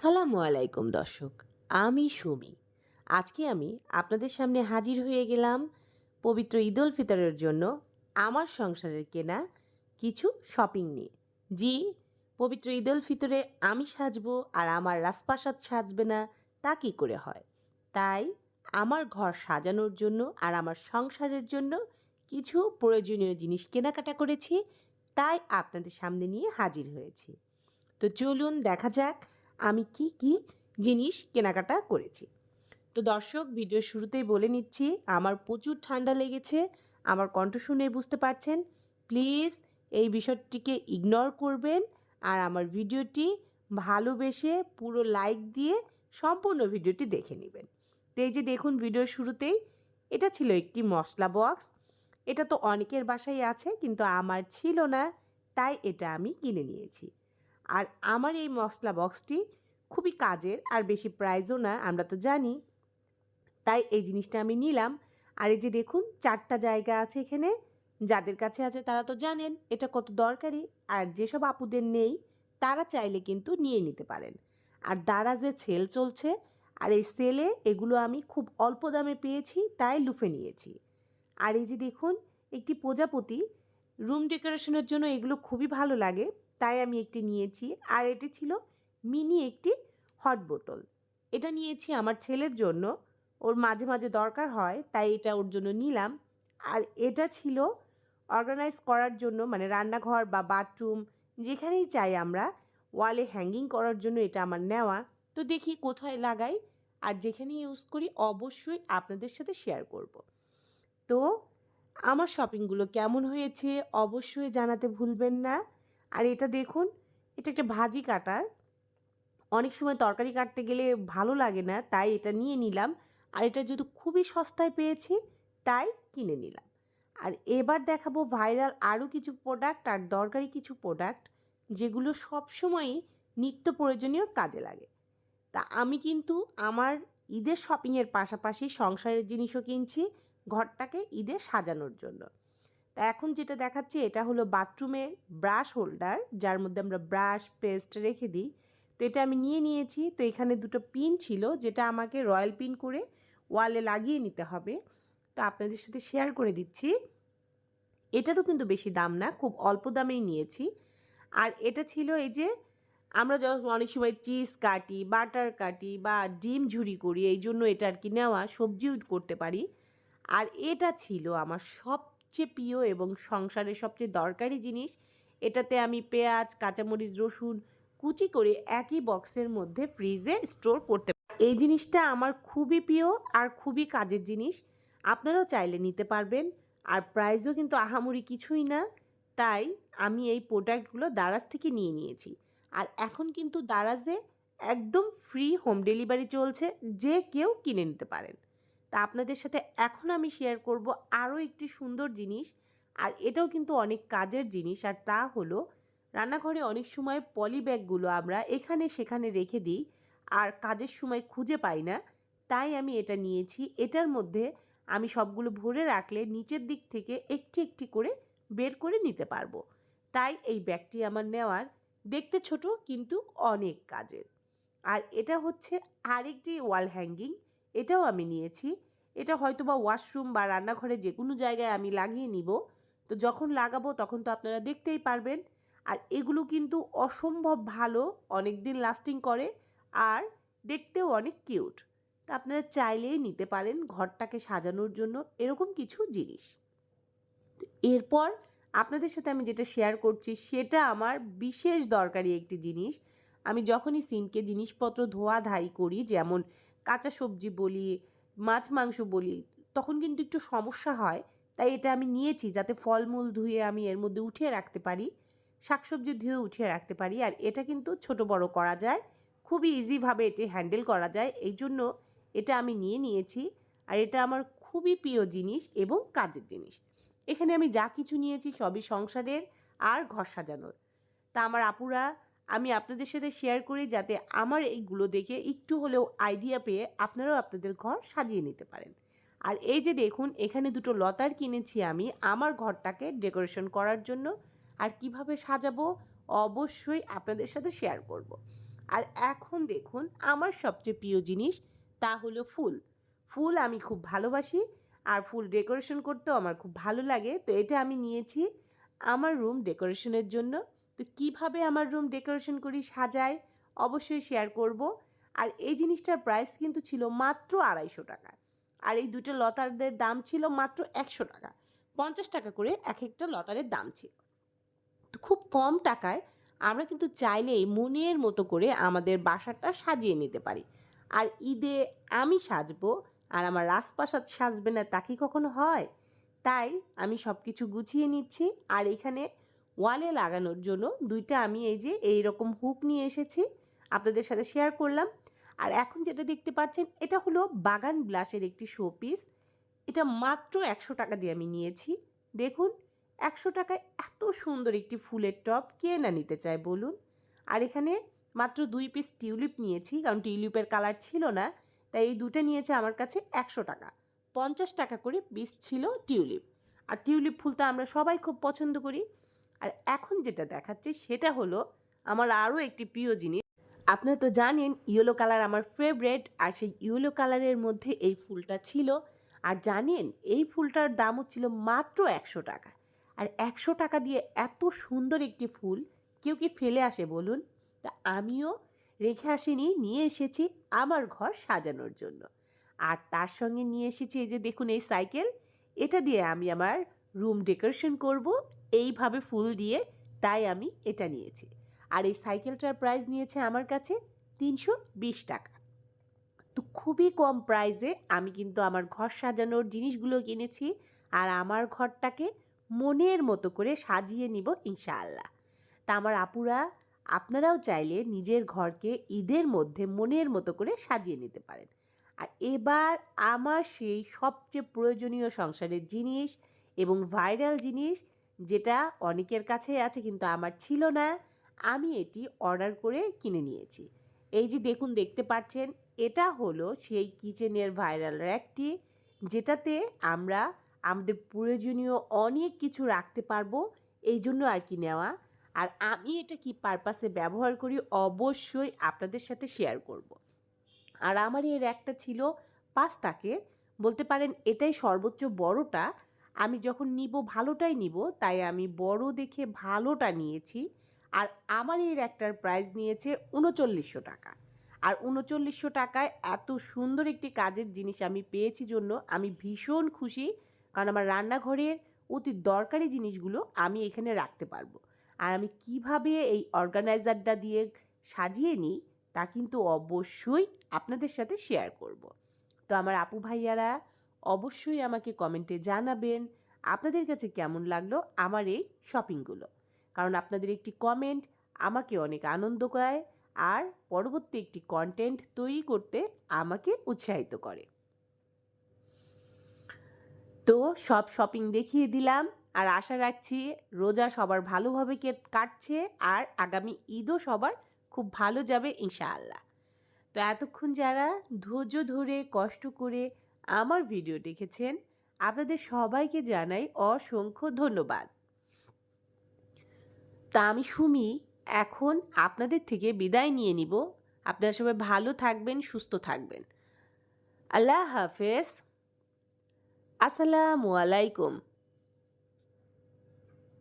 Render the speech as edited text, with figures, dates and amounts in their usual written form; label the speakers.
Speaker 1: আসসালামু আলাইকুম দর্শক, আমি সুমি। আজকে আমি আপনাদের সামনে হাজির হয়ে গেলাম পবিত্র ঈদ উল ফিতরের জন্য আমার সংসারের কেনা কিছু শপিং নিয়ে। জি, পবিত্র ঈদ উল ফিতরে আমি সাজবো আর আমার রাজপ্রাসাদ সাজবে না, তা কী করে হয়? তাই আমার ঘর সাজানোর জন্য আর আমার সংসারের জন্য কিছু প্রয়োজনীয় জিনিস কেনাকাটা করেছি, তাই আপনাদের সামনে নিয়ে হাজির হয়েছি। তো চলুন দেখা যাক আমি কি কি জিনিস কেনাকাটা করেছি। তো দর্শক, ভিডিওর শুরুতেই বলে নিচ্ছি, আমার প্রচুর ঠান্ডা লেগেছে। আমার কণ্ঠ শুনে বুঝতে পারছেন। প্লিজ এই বিষয়টিকে ইগনোর করবেন আর আমার ভিডিওটি ভালোবেসে পুরো লাইক দিয়ে সম্পূর্ণ ভিডিওটি দেখে নেবেন। তো এই যে দেখুন, ভিডিওর শুরুতেই এটা ছিল একটি মশলা বক্স। এটা তো অনেকের বাসায় আছে, কিন্তু আমার ছিল না, তাই এটা আমি কিনে নিয়েছি। আর আমার এই মশলা বক্সটি খুবই কাজের আর বেশি প্রাইসও না, আমরা তো জানি, তাই এই জিনিসটা আমি নিলাম। আর এই যে দেখুন, 4টা জায়গা আছে এখানে। যাদের কাছে আছে তারা তো জানেন এটা কত দরকারি, আর যেসব আপুদের নেই তারা চাইলে কিন্তু নিয়ে নিতে পারেন। আর দারাজে সেল চলছে, আর এই সেলে এগুলো আমি খুব অল্প দামে পেয়েছি, তাই লুফে নিয়েছি। আর এই যে দেখুন, একটি প্রজাপতি, রুম ডেকোরেশনের জন্য এগুলো খুবই ভালো লাগে, তাই আমি একটি নিয়েছি। আর এটি ছিল মিনি একটি হট বোতল। এটা নিয়েছি আমার ছেলের জন্য, ওর মাঝে মাঝে দরকার হয়, তাই এটা ওর জন্য নিলাম। আর এটা ছিল অর্গানাইজ করার জন্য, মানে রান্নাঘর বা বাথরুম যেখানেই চাই আমরা ওয়ালে হ্যাঙ্গিং করার জন্য এটা আমার নেওয়া। তো দেখি কোথায় লাগাই, আর যেখানে ইউজ করি অবশ্যই আপনাদের সাথে শেয়ার করব। তো আমার শপিংগুলো কেমন হয়েছে অবশ্যই জানাতে ভুলবেন না। আর এটা দেখুন, এটা একটা ভাজি কাটার। অনেক সময় তরকারি কাটতে গেলে ভালো লাগে না, তাই এটা নিয়ে নিলাম। আর এটা যেহেতু খুবই সস্তায় পেয়েছি, তাই কিনে নিলাম। আর এবার দেখাবো ভাইরাল আরও কিছু প্রোডাক্ট আর দরকারি কিছু প্রোডাক্ট, যেগুলো সবসময়ই নিত্য প্রয়োজনীয় কাজে লাগে। তা আমি কিন্তু আমার ঈদের শপিংয়ের পাশাপাশি সংসারের জিনিসও কিনছি ঘরটাকে ঈদে সাজানোর জন্য। তা এখন যেটা দেখাচ্ছি এটা হলো বাথরুমের ব্রাশ হোল্ডার, যার মধ্যে আমরা ব্রাশ পেস্ট রেখে দিই। তো এটা আমি নিয়ে নিয়েছি। তো এখানে দুটো পিন ছিল, যেটা আমাকে রয়্যাল পিন করে ওয়ালে লাগিয়ে নিতে হবে। তো আপনাদের সাথে শেয়ার করে দিচ্ছি, এটারও কিন্তু বেশি দাম না, খুব অল্প দামেই নিয়েছি। আর এটা ছিল এই যে, আমরা যখন অনেক সময় চিজ কাটি, বাটার কাটি বা ডিম ঝুরি করি, এই জন্য এটা আর কি নেওয়া, সবজিও করতে পারি। আর এটা ছিল আমার সবচেয়ে প্রিয় এবং সংসারের সবচেয়ে দরকারি জিনিস। এটাতে আমি পেঁয়াজ, কাঁচামরিচ, রসুন কুচি করে একই বক্সের মধ্যে ফ্রিজে স্টোর করতে পারি। এই জিনিসটা আমার খুবই প্রিয় আর খুবই কাজের জিনিস। আপনারাও চাইলে নিতে পারবেন। আর প্রাইসও কিন্তু আহামরি কিছুই না, তাই আমি এই প্রোডাক্টগুলো দারাজ থেকে নিয়ে নিয়েছি। আর এখন কিন্তু দারাজে একদম ফ্রি হোম ডেলিভারি চলছে, যে কেউ কিনে নিতে পারেন। তা আপনাদের সাথে এখন আমি শেয়ার করব আরও একটি সুন্দর জিনিস, আর এটাও কিন্তু অনেক কাজের জিনিস। আর তা হলো, রান্নাঘরে অনেক সময় পলি ব্যাগগুলো আমরা এখানে সেখানে রেখে দিই আর কাজের সময় খুঁজে পাই না, তাই আমি এটা নিয়েছি। এটার মধ্যে আমি সবগুলো ভরে রাখলে নিচের দিক থেকে একটি একটি করে বের করে নিতে পারবো, তাই এই ব্যাগটি আমার নেওয়ার। দেখতে ছোট কিন্তু অনেক কাজের। আর এটা হচ্ছে আরেকটি ওয়াল হ্যাঙ্গিং, এটাও আমি নিয়েছি। এটা হয়তো বা ওয়াশরুম বা রান্নাঘরে যে কোনো জায়গায় আমি লাগিয়ে নিব। তো যখন লাগাবো তখন তো আপনারা দেখতেই পারবেন। আর এগুলো কিন্তু অসম্ভব ভালো, অনেক দিন লাস্টিং করে আর দেখতেও অনেক কিউট। তা আপনারা চাইলেই নিতে পারেন ঘরটাকে সাজানোর জন্য এরকম কিছু জিনিস। তো এরপর আপনাদের সাথে আমি যেটা শেয়ার করছি সেটা আমার বিশেষ দরকারি একটি জিনিস। আমি যখনই সিঙ্কে জিনিসপত্র ধোয়া ধাই করি, যেমন কাঁচা সবজি বলি, মাছ মাংস বলি, তখন কিন্তু একটু সমস্যা হয়। তাই এটা আমি নিয়েছি, যাতে ফলমূল ধুয়ে আমি এর মধ্যে উঠিয়ে রাখতে পারি, শাকসবজি ধুয়ে উঠিয়ে রাখতে পারি। আর এটা কিন্তু ছোট বড় করা যায়, খুবই ইজিভাবে এটি হ্যান্ডেল করা যায়, এই জন্য এটা আমি নিয়ে নিয়েছি। আর এটা আমার খুবই প্রিয় জিনিস এবং কাজের জিনিস। এখানে আমি যা কিছু নিয়েছি সবই সংসারের আর ঘর সাজানোর। তা আমার আপুরা, আমি আপনাদের সাথে শেয়ার করি যাতে আমার এইগুলো দেখে একটু হলেও আইডিয়া পেয়ে আপনারাও আপনাদের ঘর সাজিয়ে নিতে পারেন। আর এই যে দেখুন, এখানে দুটো লতার কিনেছি আমি আমার ঘরটাকে ডেকোরেশন করার জন্য। আর কিভাবে সাজাবো অবশ্যই আপনাদের সাথে শেয়ার করব। আর এখন দেখুন আমার সবচেয়ে প্রিয় জিনিস, তা হলো ফুল। ফুল আমি খুব ভালোবাসি আর ফুল ডেকোরেশন করতেও আমার খুব ভালো লাগে। তো এটা আমি নিয়েছি আমার রুম ডেকোরেশনের জন্য। তো কিভাবে আমার রুম ডেকোরেশন করি, সাজাই, অবশ্যই শেয়ার করব। আর এই জিনিসটার প্রাইস কিন্তু ছিল মাত্র 250 টাকা। আর এই দুটো লতারদের দাম ছিল মাত্র 100 টাকা। 50 টাকা করে এক একটা লতারের দাম ছিল। তো খুব কম টাকায় আমরা কিন্তু চাইলেই মনের মতো করে আমাদের বাসাটা সাজিয়ে নিতে পারি। আর ঈদে আমি সাজবো আর আমার রাজপ্রাসাদ সাজবে না, তা কি কখনো হয়? তাই আমি সব কিছু গুছিয়ে নিচ্ছি। আর এখানে ওয়ালে লাগানোর জন্য দুইটা আমি এই যে এইরকম হুক নিয়ে এসেছি, আপনাদের সাথে শেয়ার করলাম। আর এখন যেটা দেখতে পাচ্ছেন এটা হলো বাগান বিলাসের একটি শোপিস। এটা মাত্র 100 টাকা দিয়ে আমি নিয়েছি। দেখুন, 100 টাকায় এত সুন্দর একটি ফুলের টব কে না নিতে চায় বলুন? আর এখানে মাত্র 2 পিস টিউলিপ নিয়েছি, কারণ টিউলিপের কালার ছিল না। তাই এই দুটো নিয়েছে আমার কাছে 100 টাকা। 50 টাকা করে পিস ছিল টিউলিপ। আর টিউলিপ ফুলটা আমরা সবাই খুব পছন্দ করি। আর এখন যেটা দেখাচ্ছি সেটা হলো আমার আরও একটি প্রিয় জিনিস। আপনারা তো জানেন ইয়েলো কালার আমার ফেভারেট, আর সেই ইয়েলো কালারের মধ্যে এই ফুলটা ছিল। আর জানেন এই ফুলটার দামও ছিল মাত্র 100 টাকা। আর 100 টাকা দিয়ে এত সুন্দর একটি ফুল কেউ কি ফেলে আসে বলুন? তা আমিও রেখে আসিনি, নিয়ে এসেছি আমার ঘর সাজানোর জন্য। আর তার সঙ্গে নিয়ে এসেছি এই যে দেখুন এই সাইকেল। এটা দিয়ে আমি আমার রুম ডেকোরেশন করব এইভাবে ফুল দিয়ে, তাই আমি এটা নিয়েছি। আর এই সাইকেলটার প্রাইস নিয়েছে আমার কাছে 320 টাকা। তো খুবই কম প্রাইসে আমি কিন্তু আমার ঘর সাজানোর জিনিসগুলো কিনেছি। আর আমার ঘরটাকে মনের মতো করে সাজিয়ে নিব ইনশাআল্লাহ। তা আমার আপুরা, আপনারাও চাইলে নিজের ঘরকে ঈদের মধ্যে মনের মতো করে সাজিয়ে নিতে পারেন। আর এবার আমার সেই সবচেয়ে প্রয়োজনীয় সংসারের জিনিস এবং ভাইরাল জিনিস, যেটা অনেকের কাছেই আছে কিন্তু আমার ছিল না, আমি এটি অর্ডার করে কিনে নিয়েছি। এই যে দেখুন, দেখতে পাচ্ছেন, এটা হলো সেই কিচেনের ভাইরাল র্যাকটি, যেটাতে আমরা আমাদের প্রয়োজনীয় অনেক কিছু রাখতে পারবো, এই জন্য আর কি নেওয়া। আর আমি এটা কি পারপাসে ব্যবহার করি অবশ্যই আপনাদের সাথে শেয়ার করব। আর আমার এই র্যাকটা ছিল 5 তাকের, বলতে পারেন এটাই সর্বোচ্চ বড়টা। আমি যখন নিব ভালোটাই নিব, তাই আমি বড় দেখে ভালোটা নিয়েছি। আর আমার এই র্যাকটার প্রাইস নিয়েছে 3900 টাকা। আর 3900 টাকায় এত সুন্দর একটি কাজের জিনিস আমি পেয়েছি জন্য আমি ভীষণ খুশি, কারণ আমার রান্নাঘরের অতি দরকারি জিনিসগুলো আমি এখানে রাখতে পারবো। আর আমি কিভাবে এই অর্গানাইজারটা দিয়ে সাজিয়ে নিই তা কিন্তু অবশ্যই আপনাদের সাথে শেয়ার করব। তো আমার আপু ভাইয়ারা অবশ্যই আমাকে কমেন্টে জানাবেন আপনাদের কাছে কেমন লাগলো আমার এই শপিংগুলো, কারণ আপনাদের একটি কমেন্ট আমাকে অনেক আনন্দ দেয় আর পরবর্তী একটি কন্টেন্ট তৈরি করতে আমাকে উৎসাহিত করে। তো সব শপিং দেখিয়ে দিলাম, আর আশা রাখছি রোজা সবার ভালোভাবে কাটছে আর আগামী ঈদও সবার খুব ভালো যাবে ইনশাআল্লাহ। তো এতক্ষণ যারা ধৈর্য ধরে কষ্ট করে আমার ভিডিও দেখেছেন, আপনাদের সবাইকে জানাই অসংখ্য ধন্যবাদ। তা আমি সুমি এখন আপনাদের থেকে বিদায় নিয়ে নিব। আপনারা সবাই ভালো থাকবেন, সুস্থ থাকবেন। আল্লাহ হাফেজ। আসসালামু আলাইকুম।